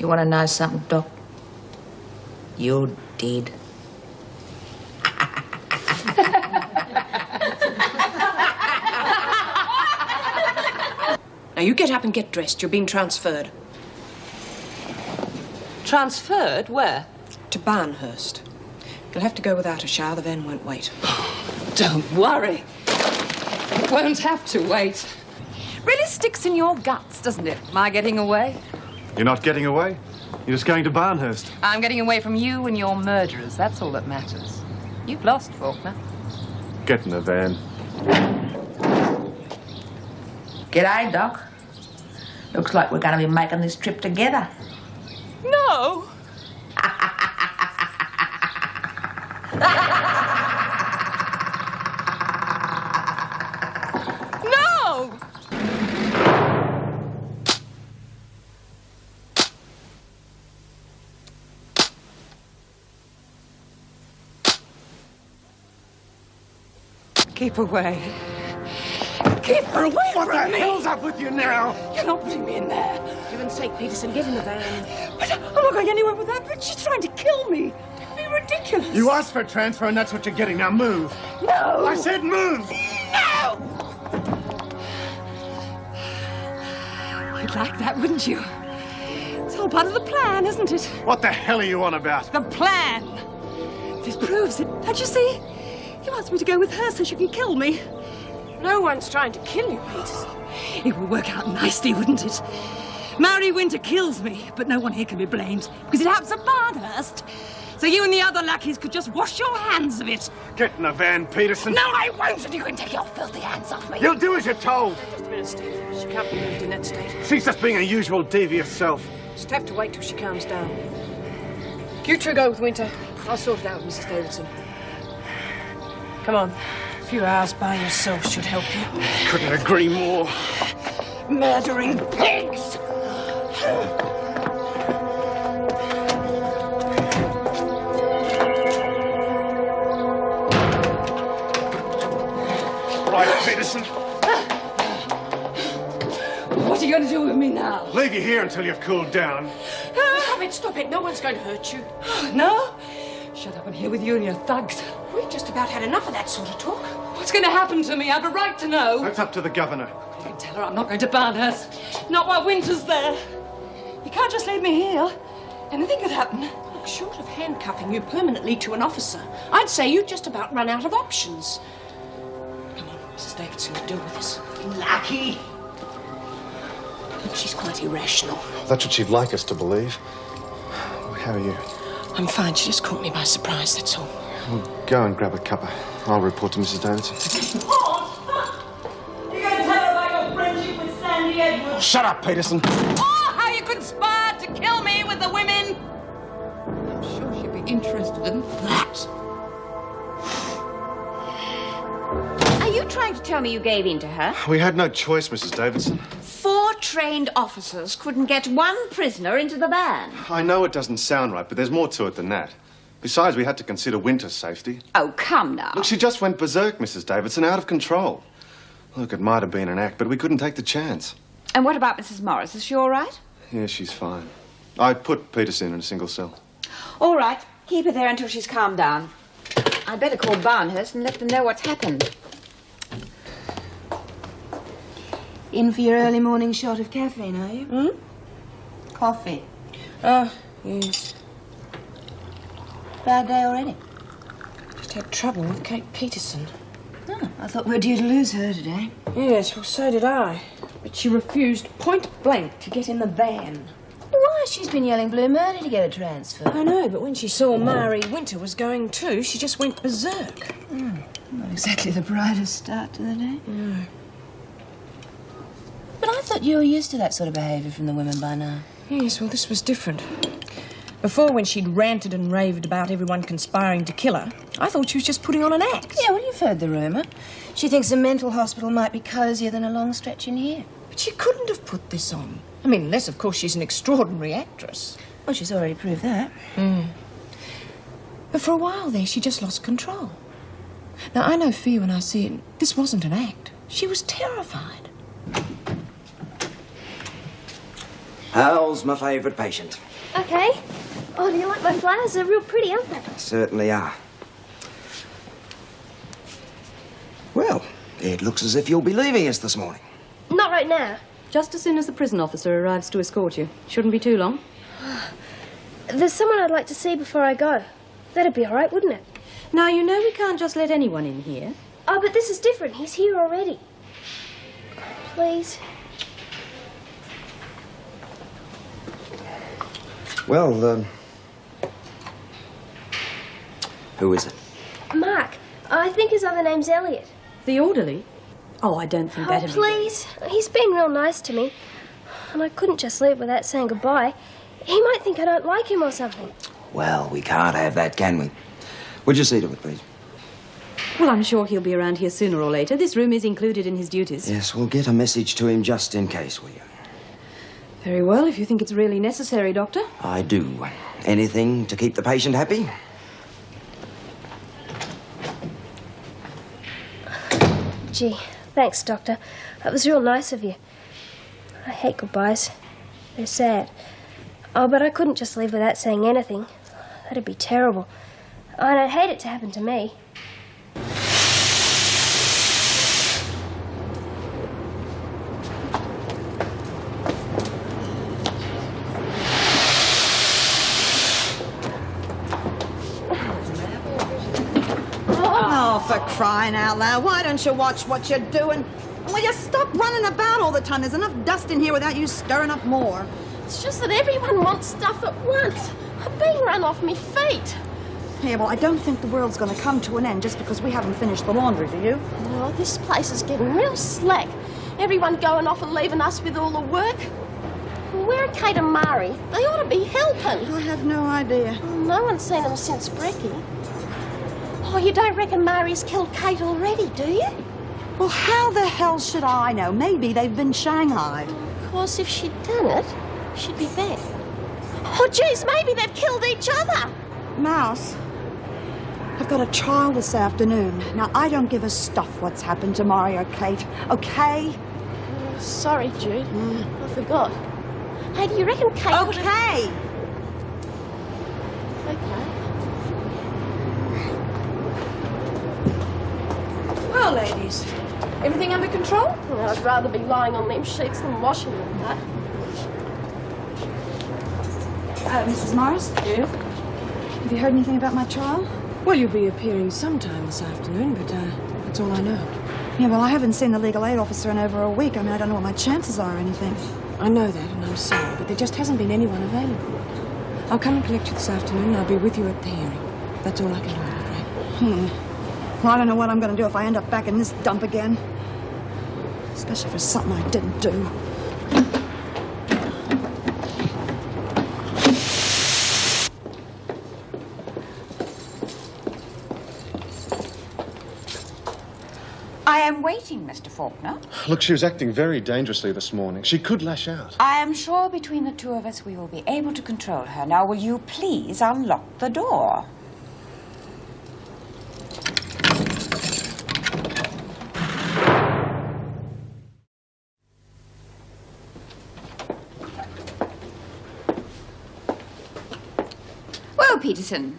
You want to know something, Doc? You're dead. Now, you get up and get dressed. You're being transferred. Transferred? Where? To Barnhurst. You'll have to go without a shower. The van won't wait. Don't worry. It won't have to wait. Really sticks in your guts, doesn't it, my getting away? You're not getting away. You're just going to Barnhurst. I'm getting away from you and your murderers. That's all that matters. You've lost, Faulkner. Get in the van. G'day, Doc. Looks like we're going to be making this trip together. No! No! Keep away. Keep her away from me! What the hell's up with you now? You're not putting me in there. For heaven's sake, Peterson, get in the van. But I'm not going anywhere with that, but she's trying to kill me. It'd be ridiculous. You asked for a transfer and that's what you're getting. Now move. No! I said move! No! You'd like that, wouldn't you? It's all part of the plan, isn't it? What the hell are you on about? The plan! This proves it. Don't you see? He wants me to go with her so she can kill me. No one's trying to kill you, Peterson. It would work out nicely, wouldn't it? Mary Winter kills me, but no one here can be blamed because it happens at Barnhurst. So you and the other lackeys could just wash your hands of it. Get in the van, Peterson. No, I won't, and you can take your filthy hands off me. You'll do as you're told. Just a minute, Steve. She can't be moved in that state. She's just being her usual devious self. Just have to wait till she calms down. You two go with Winter. I'll sort it out with Mrs. Davidson. Come on. A few hours by yourself should help you. Couldn't agree more. Murdering pigs! Right, Peterson. What are you going to do with me now? Leave you here until you've cooled down. Stop it, stop it. No one's going to hurt you. No? Shut up and here with you and your thugs. We've just about had enough of that sort of talk. What's going to happen to me? I've a right to know. That's up to the governor. You can tell her I'm not going to Barnhurst. Not while Winter's there. You can't just leave me here. Anything could happen. Look, short of handcuffing you permanently to an officer, I'd say you'd just about run out of options. Come on, Mrs. Davidson, deal with this. Lackey! She's quite irrational. That's what she'd like us to believe. How are you? I'm fine. She just caught me by surprise, that's all. Well, go and grab a cuppa. I'll report to Mrs. Davidson. What? You're going to tell her about your friendship with Sandy Edwards? Shut up, Peterson. Oh, how you conspired to kill me with the women! I'm sure she'd be interested in that. Are you trying to tell me you gave in to her? We had no choice, Mrs. Davidson. 4 trained officers couldn't get 1 prisoner into the van. I know it doesn't sound right, but there's more to it than that. Besides, we had to consider Winter's safety. Oh, come now. Look, she just went berserk, Mrs. Davidson, out of control. Look, it might have been an act, but we couldn't take the chance. And what about Mrs. Morris? Is she all right? Yeah, she's fine. I put Peterson in a single cell. All right. Keep her there until she's calmed down. I'd better call Barnhurst and let them know what's happened. In for your early morning shot of caffeine, are you? Hmm? Coffee. Oh, yes. Bad day already? Just had trouble with Kate Peterson. Oh, I thought we were due to lose her today. Yes, well, so did I. But she refused point blank to get in the van. Why? She's been yelling blue murder to get a transfer. I know, but when she saw Mary Winter was going too, she just went berserk. Not exactly the brightest start to the day. No. But I thought you were used to that sort of behaviour from the women by now. Yes, well, this was different. Before, when she'd ranted and raved about everyone conspiring to kill her, I thought she was just putting on an act. Yeah, well, you've heard the rumour. She thinks a mental hospital might be cosier than a long stretch in here. But she couldn't have put this on. I mean, unless, of course, she's an extraordinary actress. Well, she's already proved that. But for a while there, she just lost control. Now, I know fear when I see it. This wasn't an act. She was terrified. How's my favourite patient? Okay. Oh, do you like my flowers? They're real pretty, aren't they? Certainly are. Well, it looks as if you'll be leaving us this morning. Not right now. Just as soon as the prison officer arrives to escort you. Shouldn't be too long. There's someone I'd like to see before I go. That'd be all right, wouldn't it? Now, you know we can't just let anyone in here. Oh, but this is different. He's here already. Please. Well, who is it? Mark. I think his other name's Elliot. The orderly? Oh, I don't think Oh, that'd please. He's been real nice to me. And I couldn't just leave without saying goodbye. He might think I don't like him or something. Well, we can't have that, can we? Would you see to it, please? Well, I'm sure he'll be around here sooner or later. This room is included in his duties. Yes, we'll get a message to him just in case, will you? Very well, if you think it's really necessary, Doctor. I do. Anything to keep the patient happy? Gee, thanks, Doctor. That was real nice of you. I hate goodbyes. They're sad. Oh, but I couldn't just leave without saying anything. That'd be terrible. And I'd hate it to happen to me. Oh, for crying out loud, why don't you watch what you're doing? Will you stop running about all the time? There's enough dust in here without you stirring up more. It's just that everyone wants stuff at once. I'm being run off me feet. Yeah, well, I don't think the world's going to come to an end just because we haven't finished the laundry, do you? Oh, this place is getting real slack. Everyone going off and leaving us with all the work. Where are Kate and Mari? They ought to be helping. I have no idea. No one's seen them since Brecky. Oh, you don't reckon Mari's killed Kate already, do you? Well, how the hell should I know? Maybe they've been shanghaied. Of course, if she'd done it, she'd be back. Oh, geez, maybe they've killed each other. Mouse, I've got a trial this afternoon. Now, I don't give a stuff what's happened to Mari or Kate, okay? Sorry, Jude. I forgot. Hey, do you reckon Kate... Okay! Okay. Well, ladies, everything under control? Well, I'd rather be lying on them sheets than washing them, but... Mrs. Morris? Yeah? Have you heard anything about my trial? Well, you'll be appearing sometime this afternoon, but that's all I know. Yeah, well, I haven't seen the legal aid officer in over a week. I mean, I don't know what my chances are or anything. I know that, and I'm sorry, but there just hasn't been anyone available. I'll come and collect you this afternoon, and I'll be with you at the hearing. That's all I can do, I'm afraid. Well, I don't know what I'm going to do if I end up back in this dump again. Especially for something I didn't do. I am waiting, Mr. Faulkner. Look, she was acting very dangerously this morning. She could lash out. I am sure between the two of us we will be able to control her. Now, will you please unlock the door? Well, Peterson,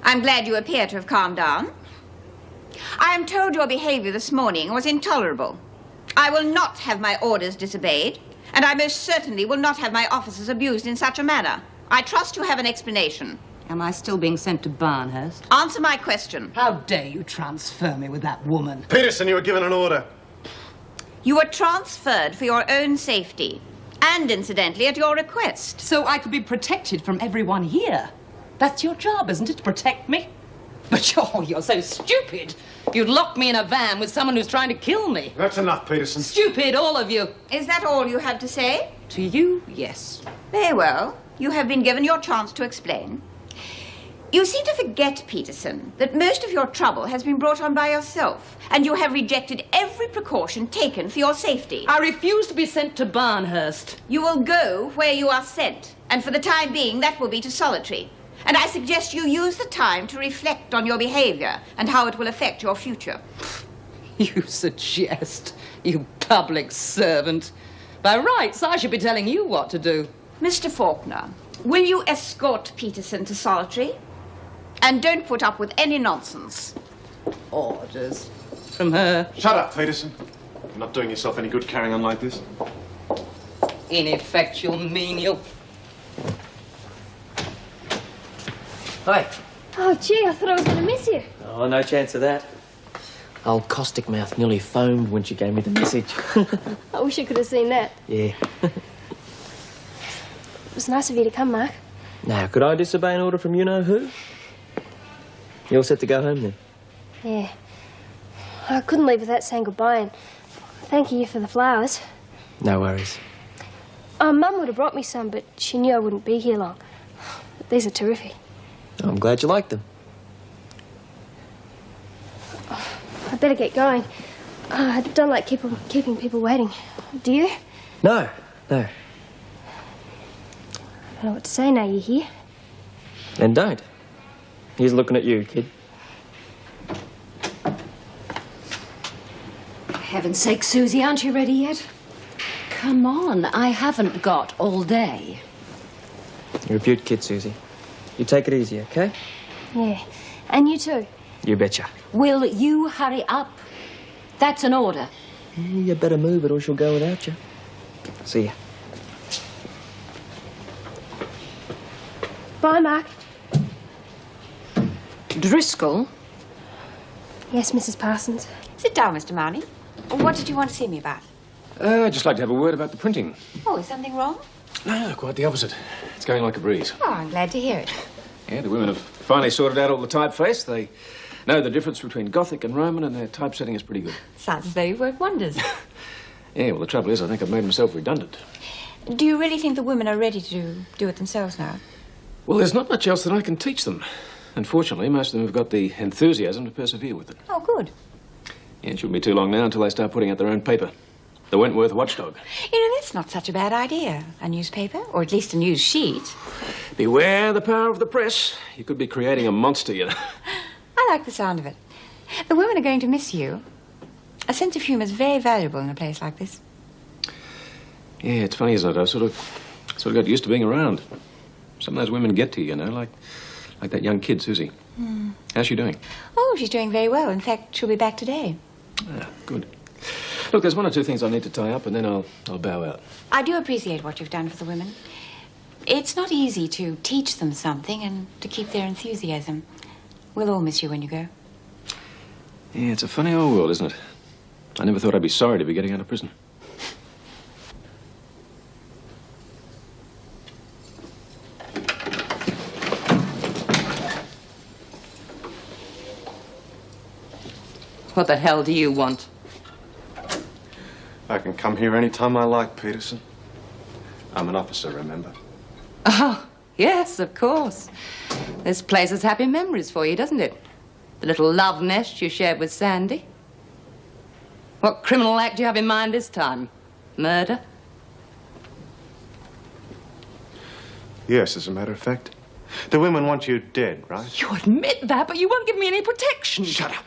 I'm glad you appear to have calmed down. I am told your behavior this morning was intolerable. I will not have my orders disobeyed, and I most certainly will not have my officers abused in such a manner. I trust you have an explanation. Am I still being sent to Barnhurst? Answer my question. How dare you transfer me with that woman? Peterson, you were given an order. You were transferred for your own safety, and incidentally at your request. So I could be protected from everyone here. That's your job, isn't it, to protect me? But you're so stupid. You'd lock me in a van with someone who's trying to kill me. That's enough, Peterson. Stupid, all of you. Is that all you had to say? To you, yes. Very well. You have been given your chance to explain. You seem to forget, Peterson, that most of your trouble has been brought on by yourself, and you have rejected every precaution taken for your safety. I refuse to be sent to Barnhurst. You will go where you are sent, and for the time being, that will be to solitary. And I suggest you use the time to reflect on your behavior and how it will affect your future. You suggest, you public servant. By rights, I should be telling you what to do. Mr. Faulkner, will you escort Peterson to solitary? And don't put up with any nonsense. Orders. From her. Shut up, Peterson. You're not doing yourself any good carrying on like this. Ineffectual menial. Hi. Oh, gee, I thought I was going to miss you. Oh, no chance of that. Old caustic mouth nearly foamed when she gave me the message. I wish you could have seen that. Yeah. It was nice of you to come, Mark. Now, could I disobey an order from you-know-who? You all set to go home, then? Yeah. I couldn't leave without saying goodbye and thanking you for the flowers. No worries. Mum would have brought me some, but she knew I wouldn't be here long. These are terrific. I'm glad you liked them. I'd better get going. I don't like keeping people waiting. Do you? No. I don't know what to say now you're here. Then don't. He's looking at you, kid. For heaven's sake, Susie, aren't you ready yet? Come on, I haven't got all day. You're a beaut kid, Susie. You take it easy, okay? Yeah. And you too. You betcha. Will you hurry up? That's an order. You better move it or she'll go without you. See ya. Bye, Mark. Driscoll? Yes, Mrs. Parsons. Sit down, Mr. Marnie. What did you want to see me about? I'd just like to have a word about the printing. Oh, is something wrong? No, quite the opposite. It's going like a breeze. Oh, I'm glad to hear it. Yeah, the women have finally sorted out all the typeface. They know the difference between Gothic and Roman, and their typesetting is pretty good. Sounds as though you've worked wonders. Yeah, well, the trouble is, I think I've made myself redundant. Do you really think the women are ready to do it themselves now? Well, there's not much else that I can teach them. Unfortunately, most of them have got the enthusiasm to persevere with it. Oh, good. Yeah, it shouldn't be too long now until they start putting out their own paper. The Wentworth Watchdog. You know, that's not such a bad idea. A newspaper, or at least a news sheet. Beware the power of the press. You could be creating a monster, you know. I like the sound of it. The women are going to miss you. A sense of humour is very valuable in a place like this. Yeah, it's funny, isn't it? I've sort of got used to being around. Some of those women get to you, you know, like that young kid, Susie. How's she doing? Oh, she's doing very well. In fact, she'll be back today. Ah, good. Look, there's one or two things I need to tie up, and then I'll bow out. I do appreciate what you've done for the women. It's not easy to teach them something and to keep their enthusiasm. We'll all miss you when you go. Yeah, it's a funny old world, isn't it? I never thought I'd be sorry to be getting out of prison. What the hell do you want? I can come here any time I like, Peterson. I'm an officer, remember? Oh, yes, of course. This place has happy memories for you, doesn't it? The little love nest you shared with Sandy. What criminal act do you have in mind this time? Murder? Yes, as a matter of fact. The women want you dead, right? You admit that, but you won't give me any protection. Shut up.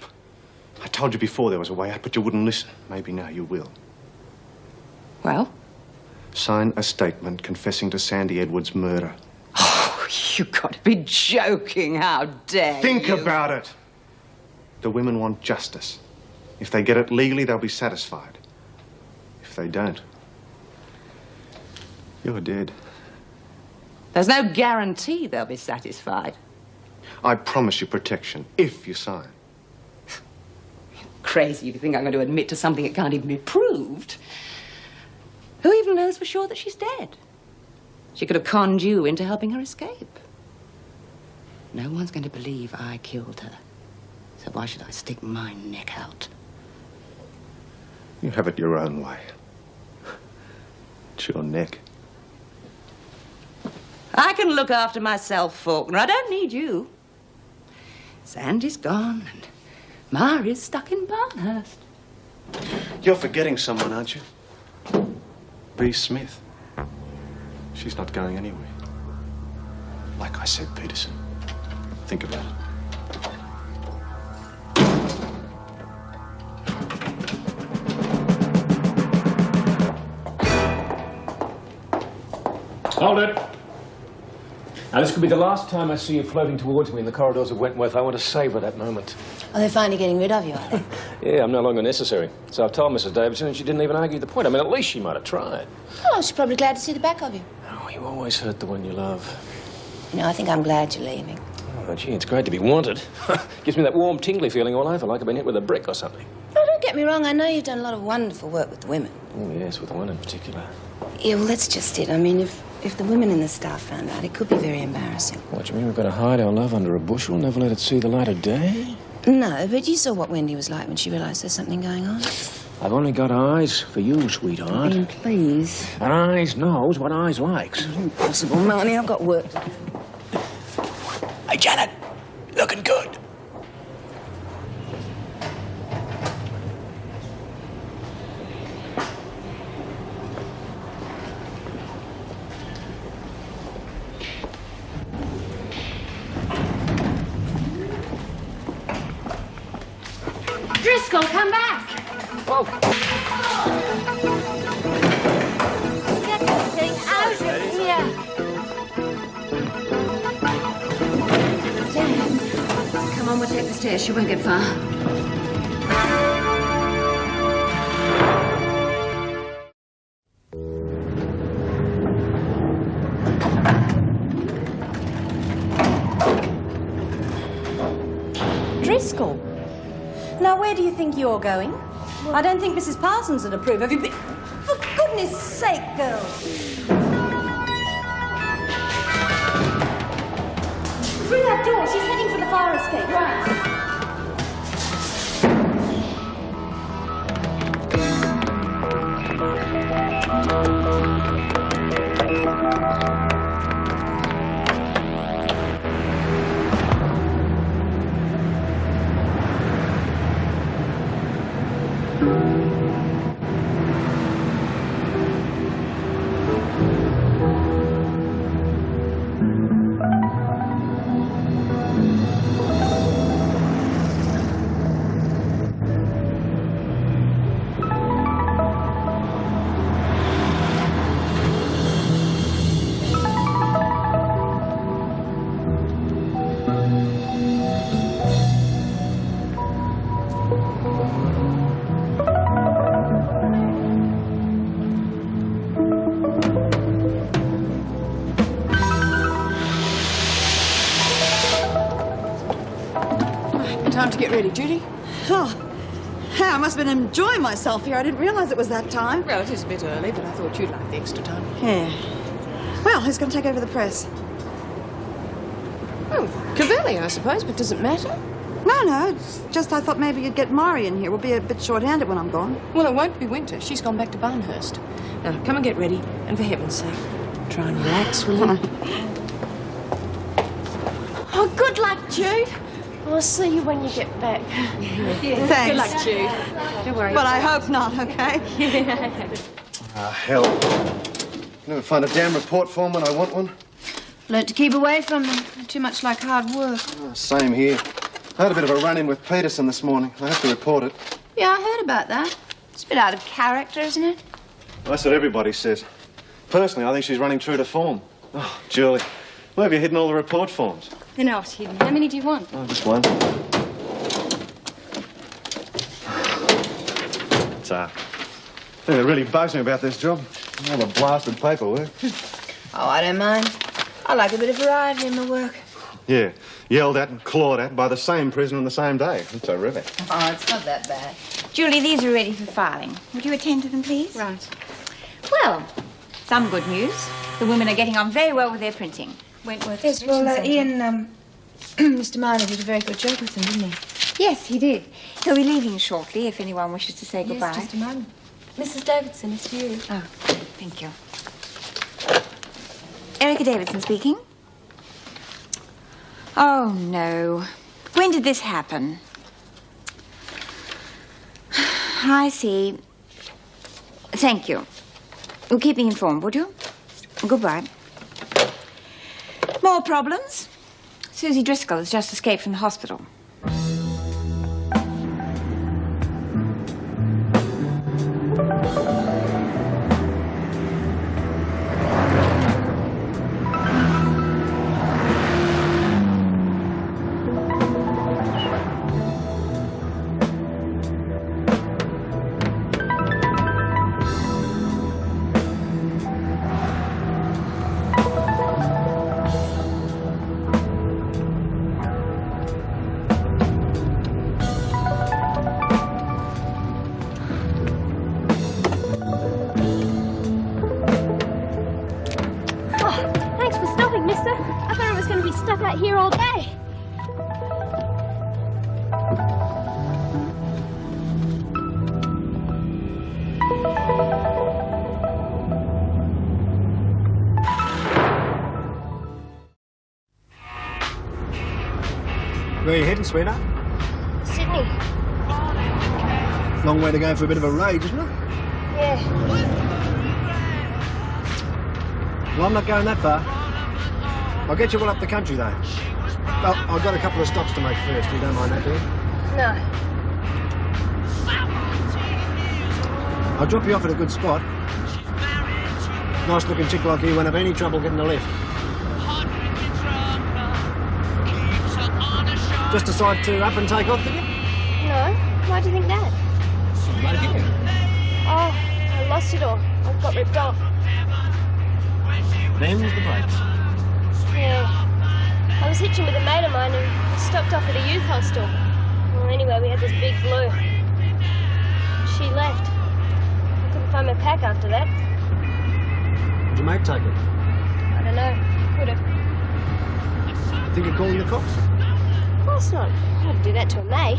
I told you before there was a way out, but you wouldn't listen. Maybe now you will. Well? Sign a statement confessing to Sandy Edwards' murder. Oh, you've got to be joking. How dare you? Think about it. The women want justice. If they get it legally, they'll be satisfied. If they don't, you're dead. There's no guarantee they'll be satisfied. I promise you protection, if you sign. Crazy if you think I'm going to admit to something that can't even be proved. Who even knows for sure that she's dead? She could have conned you into helping her escape. No one's going to believe I killed her. So why should I stick my neck out? You have it your own way. It's your neck. I can look after myself, Faulkner. I don't need you. Sandy's gone and Mari's stuck in Barnhurst. You're forgetting someone, aren't you? Bea Smith. She's not going anywhere. Like I said, Peterson, think about it. Hold it. Now, this could be the last time I see you floating towards me in the corridors of Wentworth. I want to savour that moment. Oh, they're finally getting rid of you, are they? Yeah, I'm no longer necessary. So I've told Mrs. Davidson, and she didn't even argue the point. I mean, at least she might have tried. Oh, she's probably glad to see the back of you. Oh, you always hurt the one you love. No, I think I'm glad you're leaving. Oh, gee, it's great to be wanted. Gives me that warm, tingly feeling all over, like I've been hit with a brick or something. Oh, don't get me wrong. I know you've done a lot of wonderful work with the women. Oh, yes, with the one in particular. Yeah, well, that's just it. I mean, if the women in the staff found out, it could be very embarrassing. What, do you mean we've got to hide our love under a bushel, never let it see the light of day? No, but you saw what Wendy was like when she realised there's something going on. I've only got eyes for you, sweetheart. I mean, please. And eyes knows what eyes likes. Impossible, Marnie. I've got work. Hey, Janet, looking good. Driscoll, come back! Oh. Get this thing out of here! Dad, come on, we'll take the stairs. She won't get far. Driscoll? Now, where do you think you're going? I don't think Mrs. Parsons would approve. Have you been... For goodness sake, girls! Through that door. She's heading for the fire escape. Right. Time to get ready, Judy. Oh, hey, I must have been enjoying myself here. I didn't realise it was that time. Well, it is a bit early, but I thought you'd like the extra time. Yeah. Well, who's going to take over the press? Oh, Cavelli, I suppose, but does it matter? No, it's just I thought maybe you'd get Mari in here. We'll be a bit short-handed when I'm gone. Well, it won't be winter. She's gone back to Barnhurst. Now, come and get ready, and for heaven's sake, try and relax, will you? Oh, good luck, Jude. I'll see you when you get back. Thanks. Good luck, Jude. Don't worry. But I hope not, okay? Hell. Never find a damn report form when I want one. Learned to keep away from them. They're too much like hard work. Oh, same here. I had a bit of a run-in with Peterson this morning. I have to report it. Yeah, I heard about that. It's a bit out of character, isn't it? That's what everybody says. Personally, I think she's running true to form. Oh, Julie, where have you hidden all the report forms? They're not hidden. How many do you want? Oh, just one. It's, thing that really bugs me about this job. All the blasted paperwork. Oh, I don't mind. I like a bit of variety in my work. Yeah, yelled at and clawed at by the same prisoner on the same day. It's terrific. Oh, it's not that bad. Julie, these are ready for filing. Would you attend to them, please? Right. Well, some good news. The women are getting on very well with their printing. Wentworth. Yes, well, Ian, Mr. Minor did a very good job with them, didn't he? Yes, he did. He'll be leaving shortly if anyone wishes to say goodbye. Yes, just a moment. Mrs. Davidson, it's you. Oh, thank you. Erica Davidson speaking. Oh, no. When did this happen? I see. Thank you. Well, keep me informed, would you? Goodbye. More problems? Susie Driscoll has just escaped from the hospital. be stuck out here all day. Where are you heading, sweetheart? Sydney. Long way to go for a bit of a rage, isn't it? Yeah. Well, I'm not going that far. I'll get you well up the country, though. Well, I've got a couple of stops to make first. You don't mind that, do you? No. I'll drop you off at a good spot. Nice-looking chick like you won't have any trouble getting a lift. Just decide to up and take off, did you? No. Why do you think that? Right here. Oh, I lost it all. I got ripped off. Them's the brakes. Yeah. I was hitching with a mate of mine and we stopped off at a youth hostel. Well, anyway, we had this big blue. She left. I couldn't find my pack after that. Did your mate take it? I don't know. Could have. Think of calling the cops? Of course not. I wouldn't do that to a mate.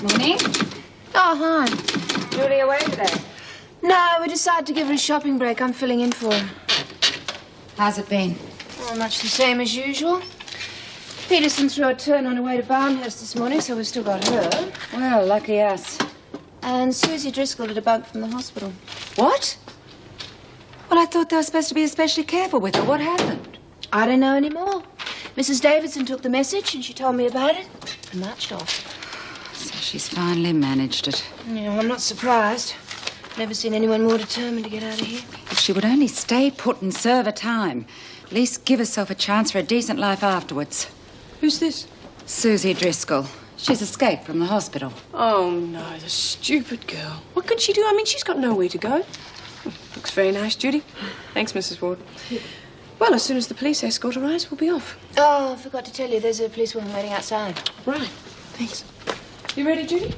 Morning. Oh, hi. Julie away today? No, we decided to give her a shopping break. I'm filling in for her. How's it been? Oh, much the same as usual. Peterson threw a turn on her way to Barnhurst this morning, so we've still got her. Well, lucky us. And Susie Driscoll did a bunk from the hospital. What? Well, I thought they were supposed to be especially careful with her. What happened? I don't know anymore. Mrs. Davidson took the message and she told me about it and marched off. So she's finally managed it. Yeah, well, I'm not surprised. Never seen anyone more determined to get out of here. If she would only stay put and serve her time, at least give herself a chance for a decent life afterwards. Who's this? Susie Driscoll. She's escaped from the hospital. Oh, no, the stupid girl. What could she do? I mean, she's got nowhere to go. Looks very nice, Judy. Thanks, Mrs. Ward. Well, as soon as the police escort arrives, we'll be off. Oh, I forgot to tell you, there's a policewoman waiting outside. Right. Thanks. You ready, Judy?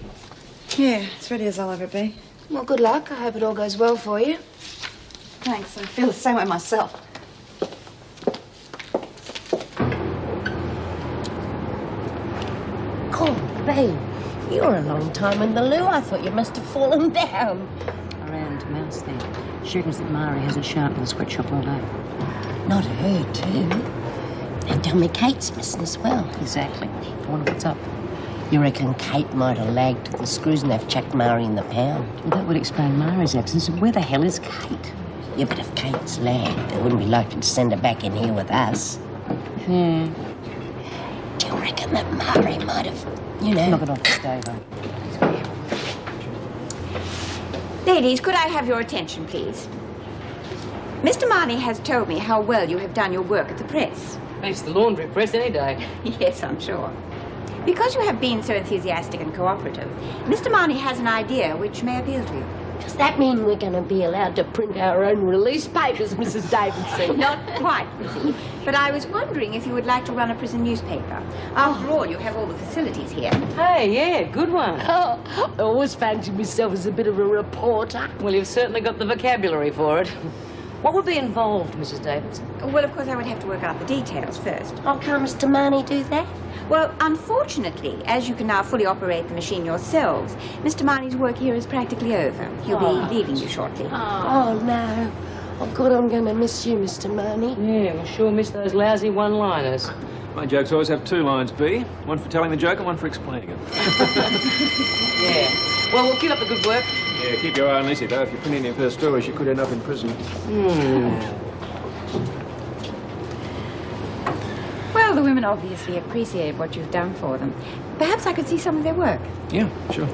Yeah, as ready as I'll ever be. Well, good luck. I hope it all goes well for you. Thanks, I feel the same way myself. Oh, babe, you're a long time in the loo. I thought you must have fallen down. Our aunt Mouse there. She reckons that Mari hasn't showered in the sweatshop all day. Not her, too. They tell me Kate's missing as well. Exactly. I wonder what's up. You reckon Kate might have lagged to the screws and they've chucked Mari in the pound? Well, that would explain Mari's absence. And where the hell is Kate? Yeah, but if Kate's lagged, they wouldn't be likely to send her back in here with us. Hmm. Do you reckon that Mari might have, you know... Knock it off, Dave. Ladies, could I have your attention, please? Mr. Marnie has told me how well you have done your work at the press. Makes the laundry press any day. Yes, I'm sure. Because you have been so enthusiastic and cooperative, Mr. Marnie has an idea which may appeal to you. Does that mean we're going to be allowed to print our own release papers, Mrs. Davidson? Not quite, Lizzie. But I was wondering if you would like to run a prison newspaper. After all, you have all the facilities here. Hey, yeah, good one. Oh, I always fancied myself as a bit of a reporter. Well, you've certainly got the vocabulary for it. What would be involved, Mrs. Davidson? Well, of course, I would have to work out the details first. Oh, can't Mr. Marnie do that? Well, unfortunately, as you can now fully operate the machine yourselves, Mr. Marnie's work here is practically over. He'll be leaving you shortly. Oh, no. Oh, good, I'm going to miss you, Mr. Marnie. Yeah, we'll sure miss those lousy one-liners. My jokes always have two lines, B. One for telling the joke and one for explaining it. Yeah. Well, we'll keep up the good work. Yeah, keep your eye on Lizzie, though. If you print any of her stories, she could end up in prison. Well, the women obviously appreciate what you've done for them. Perhaps I could see some of their work. Yeah, sure.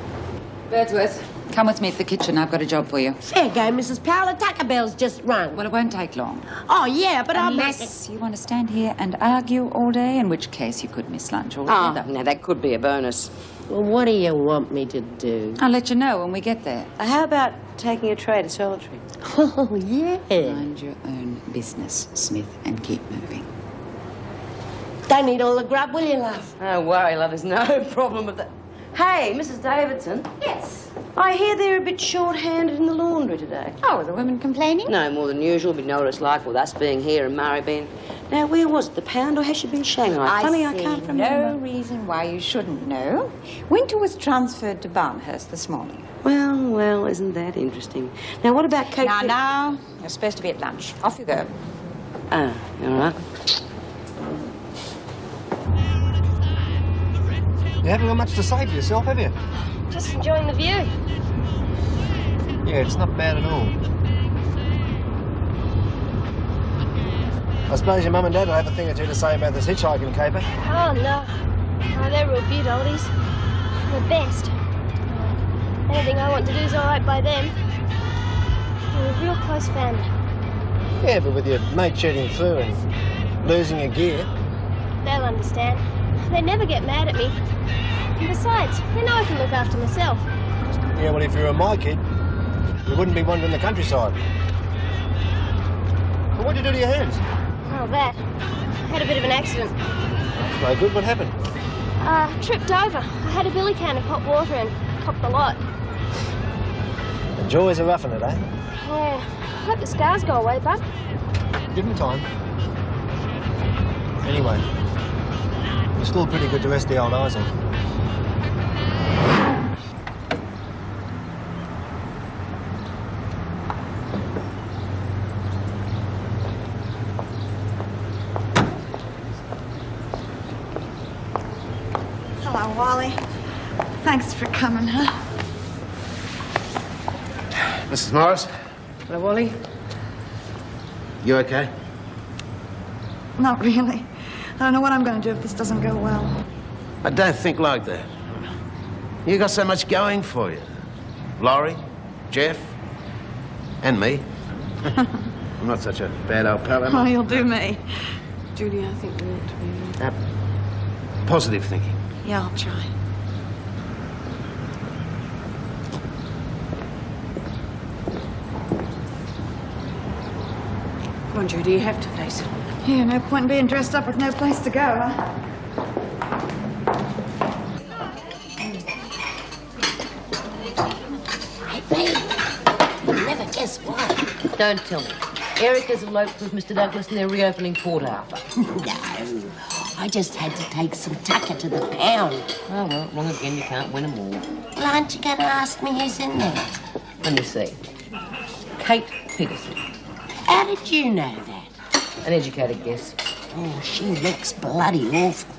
Birdsworth, come with me to the kitchen. I've got a job for you. There you go, Mrs. Powell. The tucker bell's just rung. Well, it won't take long. Oh, yeah, but Unless you want to stand here and argue all day, in which case you could miss lunch altogether. Now, that could be a bonus. Well, what do you want me to do? I'll let you know when we get there. How about taking a trade of solitary? Oh, yeah. Mind your own business, Smith, and keep moving. Don't need all the grub, will you, love? Don't worry, love. There's no problem with that. Hey, Mrs. Davidson. Yes. I hear they're a bit short-handed in the laundry today. Oh, are the women complaining? No more than usual, but you know what it's like with us being here and Murray being... Now, where was it? The Pound, or has she been Shanghai? Funny, I can't remember. No reason why you shouldn't know. Winter was transferred to Barnhurst this morning. Well, isn't that interesting? Now, what about Kate... Now, you're supposed to be at lunch. Off you go. Oh, all right. You haven't got much to say for yourself, have you? Just enjoying the view. Yeah, it's not bad at all. I suppose your mum and dad will have a thing or two to say about this hitchhiking caper. Oh, no. Oh, they're real beaut oldies. The best. Anything I want to do is all right by them. We're a real close family. Yeah, but with your mate shooting through and losing your gear. They'll understand. They never get mad at me. And besides, they know I can look after myself. Yeah, well, if you were my kid, you wouldn't be wandering the countryside. Well, what'd you do to your hands? Oh, that. I had a bit of an accident. That's no good. What happened? Tripped over. I had a billy can of hot water and copped the lot. The joys of roughing it, eh? Yeah. Hope the scars go away, bud. Give them time. Anyway, you're still pretty good to rest the old eyes on. Hello, Wally. Thanks for coming, huh? Mrs. Morris, Hello, Wally. you okay? Not really. I don't know what I'm going to do if this doesn't go well. I don't think like that. You got so much going for you. Laurie, Jeff, and me. I'm not such a bad old pal, am Oh, I? you'll do me. Judy, I think we ought to be... Positive thinking. Yeah, I'll try. Come on, Judy, you have to face it. Yeah, no point in being dressed up with no place to go, huh? Hey, babe, you'll never guess what. Don't tell me. Erica's eloped with Mr. Douglas and they're reopening Port Arthur. No, I just had to take some tucker to the Pound. Oh, well, wrong again. You can't win them all. Well, aren't you going to ask me who's in there? Let me see. Kate Peterson. How did you know that? An educated guess. Oh, she looks bloody awful.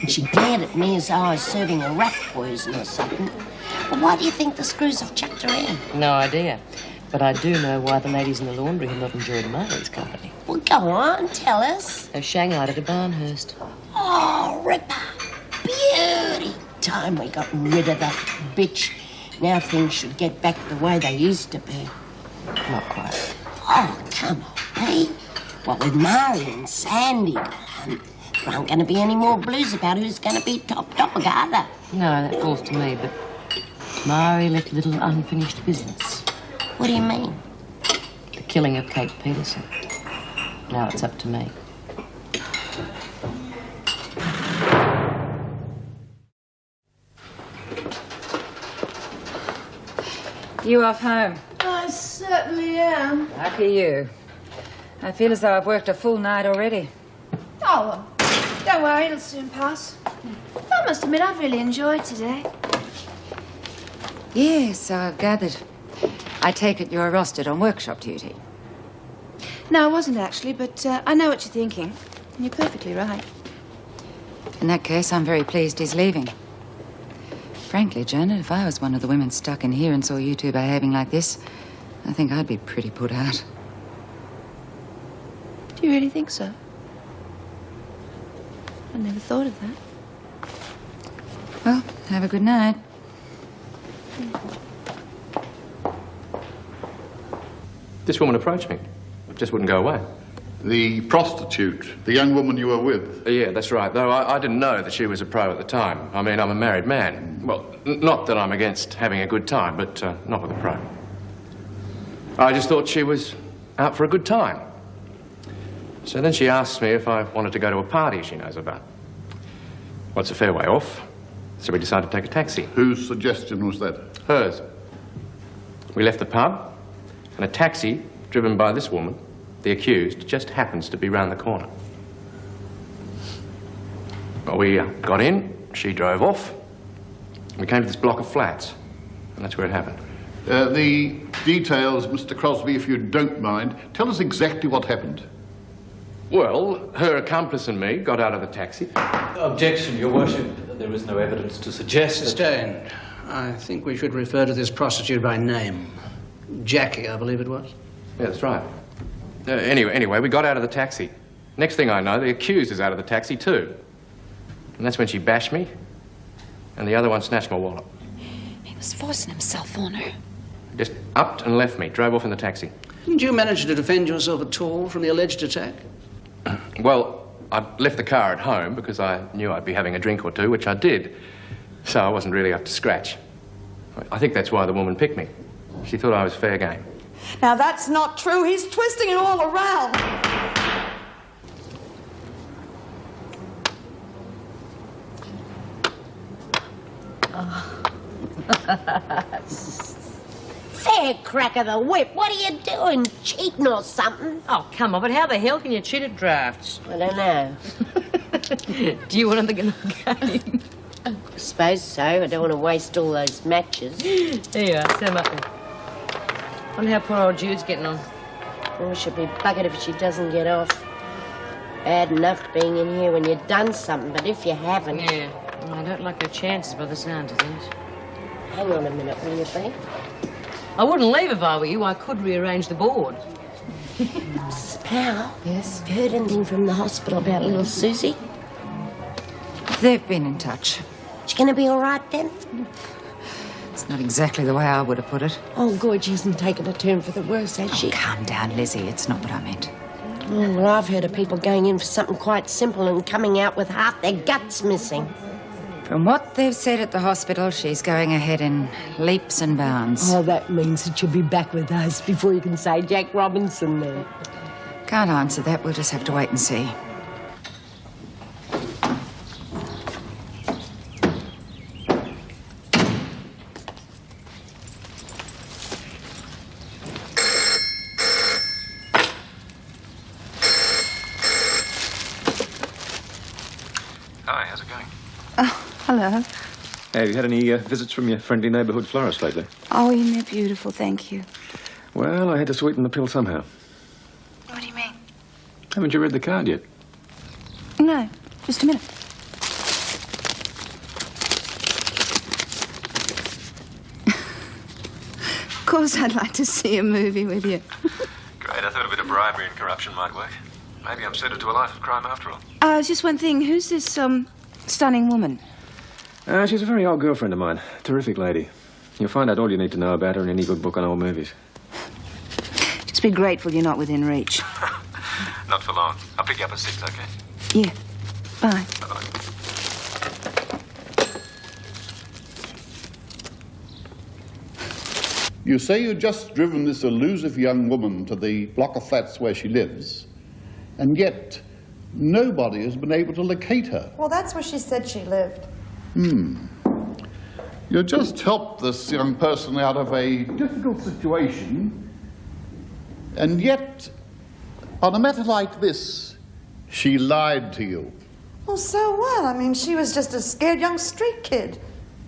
And she glared at me as I was serving a rat poison or something. Well, why do you think the screws have chucked her in? No idea. But I do know why the ladies in the laundry have not enjoyed Murray's company. Well, go on, tell us. They've shanghaied at Barnhurst. Oh, Ripper. Beauty. Time we got rid of that bitch. Now things should get back the way they used to be. Not quite. Oh, come on, Pete. What with Mari and Sandy gone, there aren't going to be any more blues about who's going to be top dog, are there? No, that falls to me, but Mari left a little unfinished business. What do you mean? The killing of Kate Peterson. Now it's up to me. You off home? I certainly am. Lucky you. I feel as though I've worked a full night already. Oh, well, don't worry, it'll soon pass. I must admit, I've really enjoyed today. Yes, I've gathered. I take it you're rostered on workshop duty. No, I wasn't actually, but I know what you're thinking. And you're perfectly right. In that case, I'm very pleased he's leaving. Frankly, Janet, if I was one of the women stuck in here and saw you two behaving like this, I think I'd be pretty put out. Do you really think so? I never thought of that. Well, have a good night. This woman approached me. Just wouldn't go away. The prostitute, the young woman you were with? Yeah, that's right. Though I didn't know that she was a pro at the time. I mean, I'm a married man. Well, not that I'm against having a good time, but not with a pro. I just thought she was out for a good time. So then she asked me if I wanted to go to a party she knows about. Well, it's a fair way off. So we decided to take a taxi. Whose suggestion was that? Hers. We left the pub, and a taxi, driven by this woman, the accused, just happens to be round the corner. Well, we got in, she drove off, we came to this block of flats, and that's where it happened. The details, Mr. Crosby, if you don't mind, tell us exactly what happened. Well, her accomplice and me got out of the taxi. Objection, Your Worship. There is no evidence to suggest that... Sustained. I think we should refer to this prostitute by name. Jackie, I believe it was. Yeah, that's right. Anyway, we got out of the taxi. Next thing I know, the accused is out of the taxi too. And that's when she bashed me, and the other one snatched my wallet. He was forcing himself on her. Just upped and left me, drove off in the taxi. Didn't you manage to defend yourself at all from the alleged attack? Well, I left the car at home because I knew I'd be having a drink or two, which I did. So I wasn't really up to scratch. I think that's why the woman picked me. She thought I was fair game. Now, that's not true. He's twisting it all around. Fair crack of the whip. What are you doing? Cheating or something? Oh, come on, but how the hell can you cheat at drafts? I don't know. Do you want another game? I suppose so. I don't want to waste all those matches. There you are, set 'em up then. Wonder how poor old Jude's getting on. Oh, she'll be buggered if she doesn't get off. Bad enough being in here when you've done something, but if you haven't... Yeah, well, I don't like her chances by the sound of things. Hang on a minute, will you, be? I wouldn't leave if I were you. I could rearrange the board. Mrs. Powell? Yes? Have you heard anything from the hospital about little Susie? They've been in touch. She gonna be all right then? It's not exactly the way I would have put it. Oh, good, she hasn't taken a turn for the worse, has she? Calm down, Lizzie. It's not what I meant. Oh, well, I've heard of people going in for something quite simple and coming out with half their guts missing. From what they've said at the hospital, she's going ahead in leaps and bounds. Oh, that means that she'll be back with us before you can say Jack Robinson then. Can't answer that. We'll just have to wait and see. Hi, how's it going? Oh, hello. Hey, have you had any visits from your friendly neighbourhood florist lately? Oh, Ian, they're beautiful, thank you. Well, I had to sweeten the pill somehow. What do you mean? Haven't you read the card yet? No, just a minute. Of course I'd like to see a movie with you. Great, I thought a bit of bribery and corruption might work. Maybe I'm suited to a life of crime after all. Just one thing. Who's this, stunning woman? She's a very old girlfriend of mine. Terrific lady. You'll find out all you need to know about her in any good book on old movies. Just be grateful you're not within reach. Not for long. I'll pick you up at 6, okay? Yeah. Bye. Bye-bye. You say you've just driven this elusive young woman to the block of flats where she lives, and yet nobody has been able to locate her. Well, that's where she said she lived. You just helped this young person out of a difficult situation, and yet, on a matter like this, she lied to you. Well, so what? I mean, she was just a scared young street kid.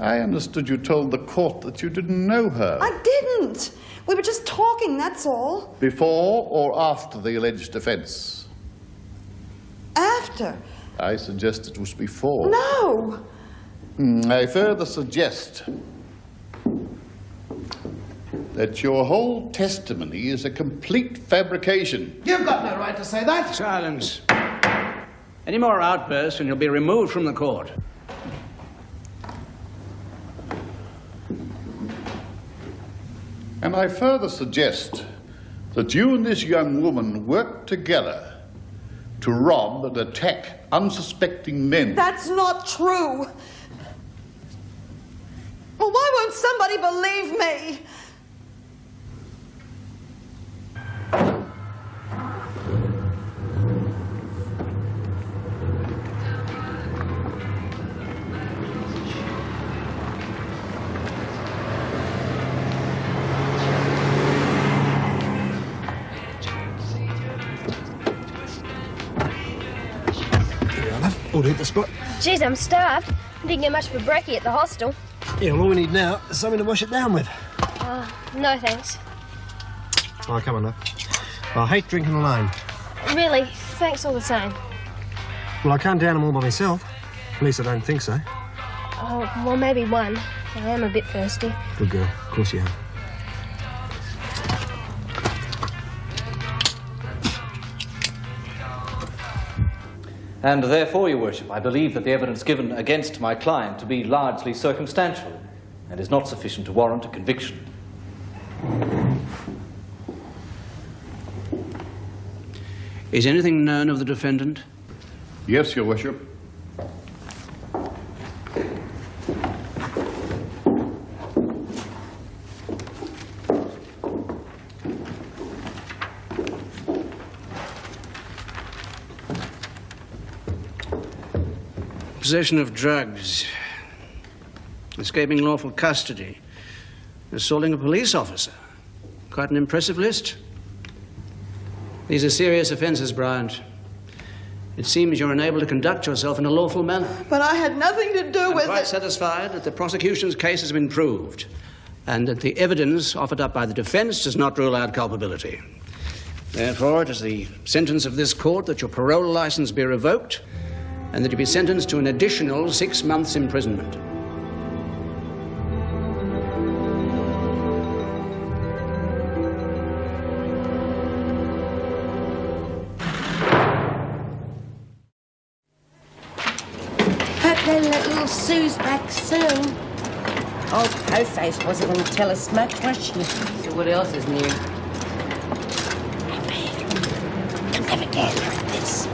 I understood you told the court that you didn't know her. I didn't. We were just talking, that's all. Before or after the alleged offence? After. I suggest it was before. No. I further suggest that your whole testimony is a complete fabrication. You've got no right to say that. Silence. Any more outbursts and you'll be removed from the court. And I further suggest that you and this young woman worked together to rob and attack unsuspecting men. That's not true. Well, why won't somebody believe me? Or to hit the spot. Geez, I'm starved. I didn't get much of a brekkie at the hostel. Yeah, well, all we need now is something to wash it down with. No thanks. Oh, come on, love. I hate drinking alone. Really, thanks all the same. Well, I can't down them all by myself. At least I don't think so. Oh, well, maybe one. I am a bit thirsty. Good girl. Of course you are. And therefore, Your Worship, I believe that the evidence given against my client to be largely circumstantial and is not sufficient to warrant a conviction. Is anything known of the defendant? Yes, Your Worship. Possession of drugs, escaping lawful custody, assaulting a police officer. Quite an impressive list. These are serious offences, Bryant. It seems you're unable to conduct yourself in a lawful manner. But I had nothing to do with it. I'm quite satisfied that the prosecution's case has been proved and that the evidence offered up by the defence does not rule out culpability. Therefore, it is the sentence of this court that your parole licence be revoked and that you be sentenced to an additional 6 months' imprisonment. Hope they let little Sue's back soon. Old Po-Face wasn't going to tell us much, was she? So what else is new? You'll never get like this.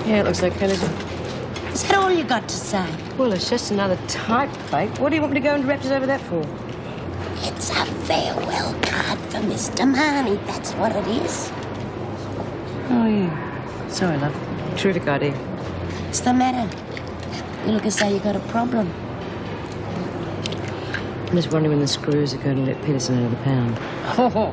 Yeah, it looks okay, doesn't it? Is that all you got to say? Well, it's just another typeface. What do you want me to go and raptors over that for? It's a farewell card for Mr. Marnie, that's what it is. Oh, yeah. Sorry, love. Terrific idea. What's the matter? You look as though you got a problem. I'm just wondering when the screws are going to let Peterson out of the pound. Oh,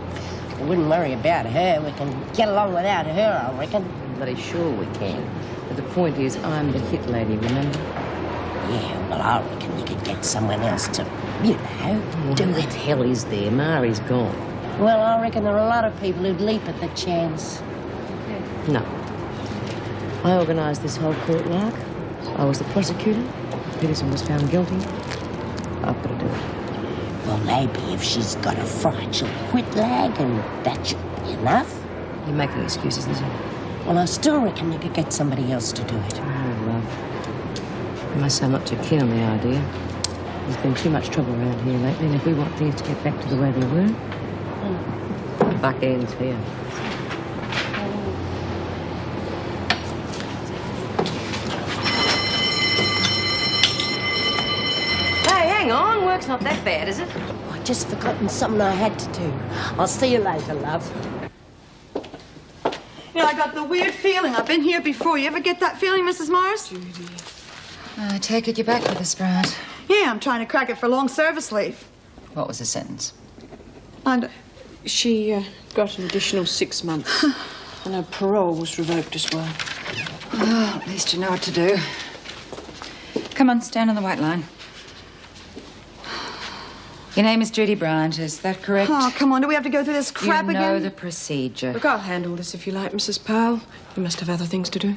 I wouldn't worry about her. We can get along without her, I reckon. I'm bloody sure we can. But the point is, I'm the hit lady, remember? Yeah, well, I reckon you could get someone else to, you know, do Who the it. hell is there? Mari's gone. Well, I reckon there are a lot of people who'd leap at the chance. No. I organised this whole court lark. I was the prosecutor. Peterson was found guilty. I've got to do it. Well, maybe if she's got a fright, she'll quit lag, and that should be enough. You're making excuses, Lizzie. Well, I still reckon you could get somebody else to do it. Oh, love. You must say I'm not too keen on the idea. There's been too much trouble around here lately, and if we want things to get back to the way they were, buck ends here. Hey, hang on. Work's not that bad, is it? I'd just forgotten something I had to do. I'll see you later, love. You know, I got the weird feeling. I've been here before. You ever get that feeling, Mrs. Morris? I take it you're back with us, Bryant. Yeah, I'm trying to crack it for long service leave. What was the sentence? And She got an additional 6 months. And her parole was revoked as well. Oh, at least you know what to do. Come on, stand on the white line. Your name is Judy Bryant, is that correct? Oh, come on. Do we have to go through this crap you know again? the procedure. Look, I'll handle this if you like, Mrs. Powell. You must have other things to do.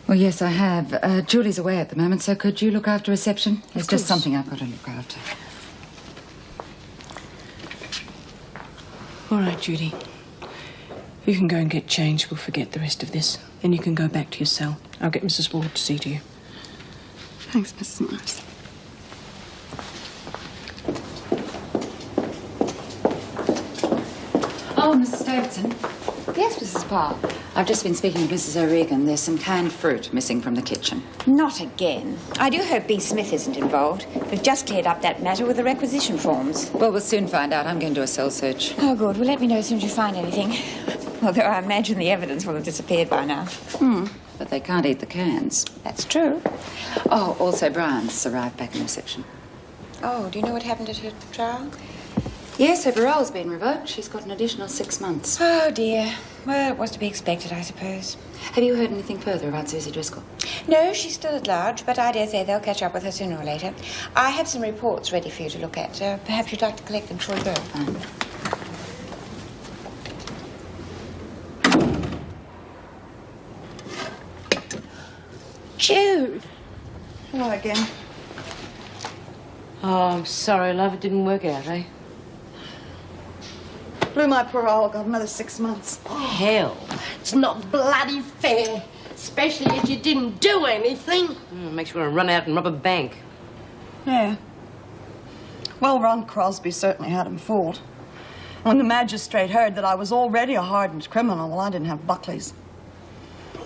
Well, yes, I have. Julie's away at the moment, so could you look after reception? There's just something I've got to look after. All right, Judy. You can go and get changed. We'll forget the rest of this. And you can go back to your cell. I'll get Mrs. Ward to see to you. Thanks, Mrs. Morris. Oh, Mrs. Davidson. Yes, Mrs. Parr. I've just been speaking to Mrs. O'Regan. There's some canned fruit missing from the kitchen. Not again. I do hope B. Smith isn't involved. We've just cleared up that matter with the requisition forms. Well, we'll soon find out. I'm going to do a cell search. Oh, good. Well, let me know as soon as you find anything. Although I imagine the evidence will have disappeared by now. But they can't eat the cans. That's true. Oh, also, Brian's arrived back in reception. Oh, do you know what happened at her trial? Yes, her parole's been revoked. She's got an additional 6 months. Oh, dear. Well, it was to be expected, I suppose. Have you heard anything further about Susie Driscoll? No, she's still at large, but I dare say they'll catch up with her sooner or later. I have some reports ready for you to look at. Perhaps you'd like to collect them before you go. Fine. Jude! Hello again. Oh, I'm sorry, love. It didn't work out, eh? Blew my parole, got another 6 months. Hell. It's not bloody fair, especially if you didn't do anything. Makes you want to run out and rob a bank. Yeah. Well, Ron Crosby certainly had him fooled. When the magistrate heard that I was already a hardened criminal, well, I didn't have Buckley's.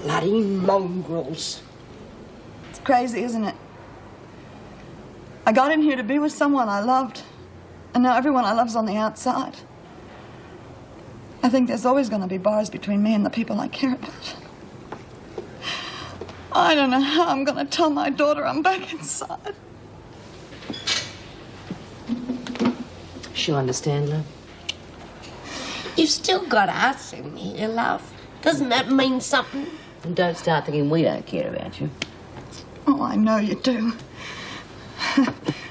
Bloody mongrels. It's crazy, isn't it? I got in here to be with someone I loved, and now everyone I love's on the outside. I think there's always going to be bars between me and the people I care about. I don't know how I'm going to tell my daughter I'm back inside. She'll understand, love. You've still got us in here, love. Doesn't that mean something? And don't start thinking we don't care about you. Oh, I know you do.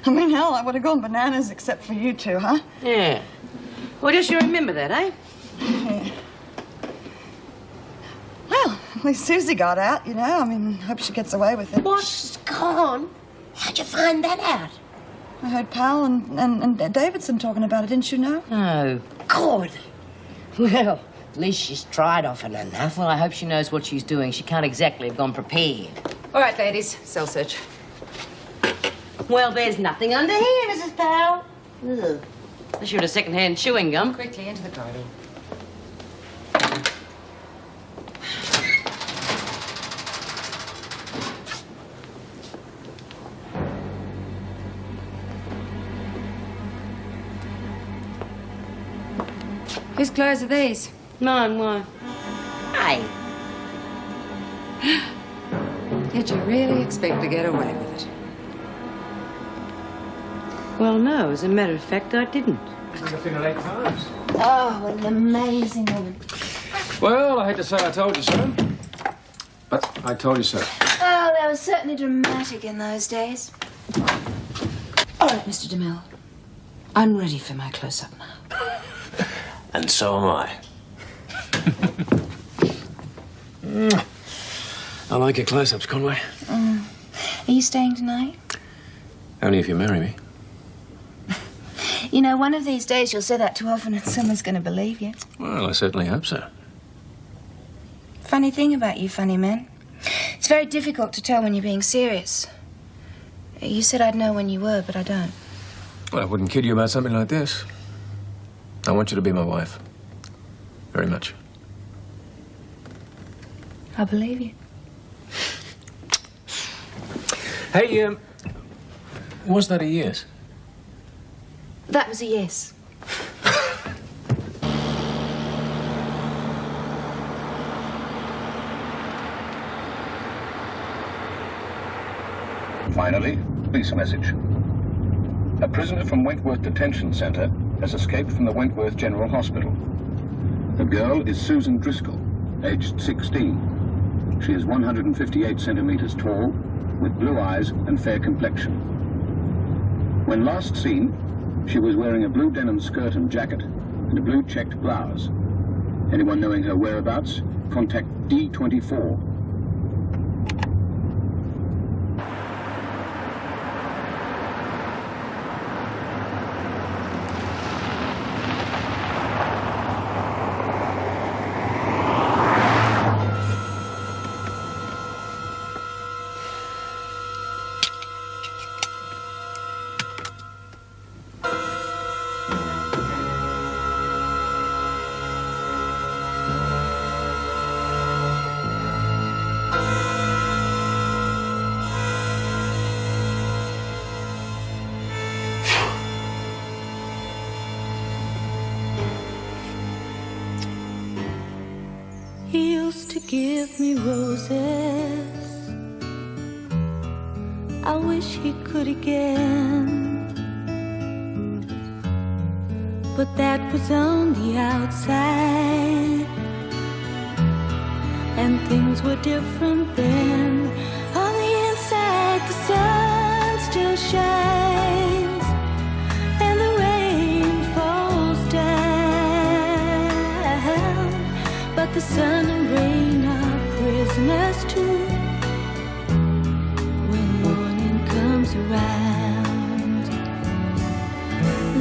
I mean, hell, I would have gone bananas except for you two, huh? Yeah. Well, just you remember that, eh? Yeah. Well, at least Susie got out, you know. I mean, hope she gets away with it. What? She's gone? How'd you find that out? I heard Powell and Davidson talking about it, didn't you know? Oh. Good. Well, at least she's tried often enough. Well, I hope she knows what she's doing. She can't exactly have gone prepared. All right, ladies. Cell search. Well, there's nothing under here, Mrs. Powell. Ugh. Unless you're a second-hand chewing gum. Quickly into the corridor. Whose clothes are these? Mine, why? Hey. Did you really expect to get away with it? Well, no. As a matter of fact, I didn't. Oh, what an amazing woman. Well, I hate to say I told you so, but I told you so. Oh, that was certainly dramatic in those days. All right, Mr. DeMille. I'm ready for my close-up now. And so am I. I like your close-ups, Conway. Are you staying tonight? Only if you marry me. You know, one of these days you'll say that too often and someone's going to believe you. Well, I certainly hope so. Funny thing about you funny men. It's very difficult to tell when you're being serious. You said I'd know when you were, but I don't. Well, I wouldn't kid you about something like this. I want you to be my wife. Very much. I believe you. Hey, was that a yes? That was a yes. Finally, police message. A prisoner from Wentworth Detention Center has escaped from the Wentworth General Hospital. The girl is Susan Driscoll, aged 16. She is 158 centimeters tall, with blue eyes and fair complexion. When last seen, she was wearing a blue denim skirt and jacket and a blue checked blouse. Anyone knowing her whereabouts, contact D24. He used to give me roses. I wish he could again. but that was on the outside. And things were different then. On the inside, the sun still shines, and the rain falls down. But the sun and rain are prisoners too when morning comes around.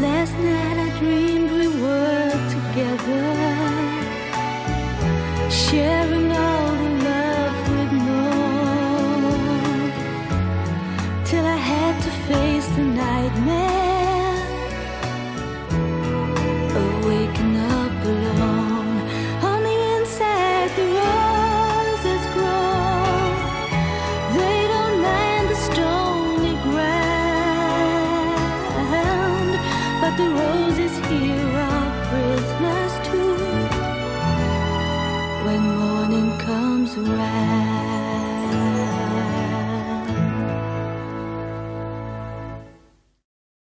Last night I dreamed we were together, sharing all the love we'd known, till I had to face the nightmare of waking up alone. On the inside, the roses grow. They don't mind the stony ground, but the roses here are prisoners too when morning comes around.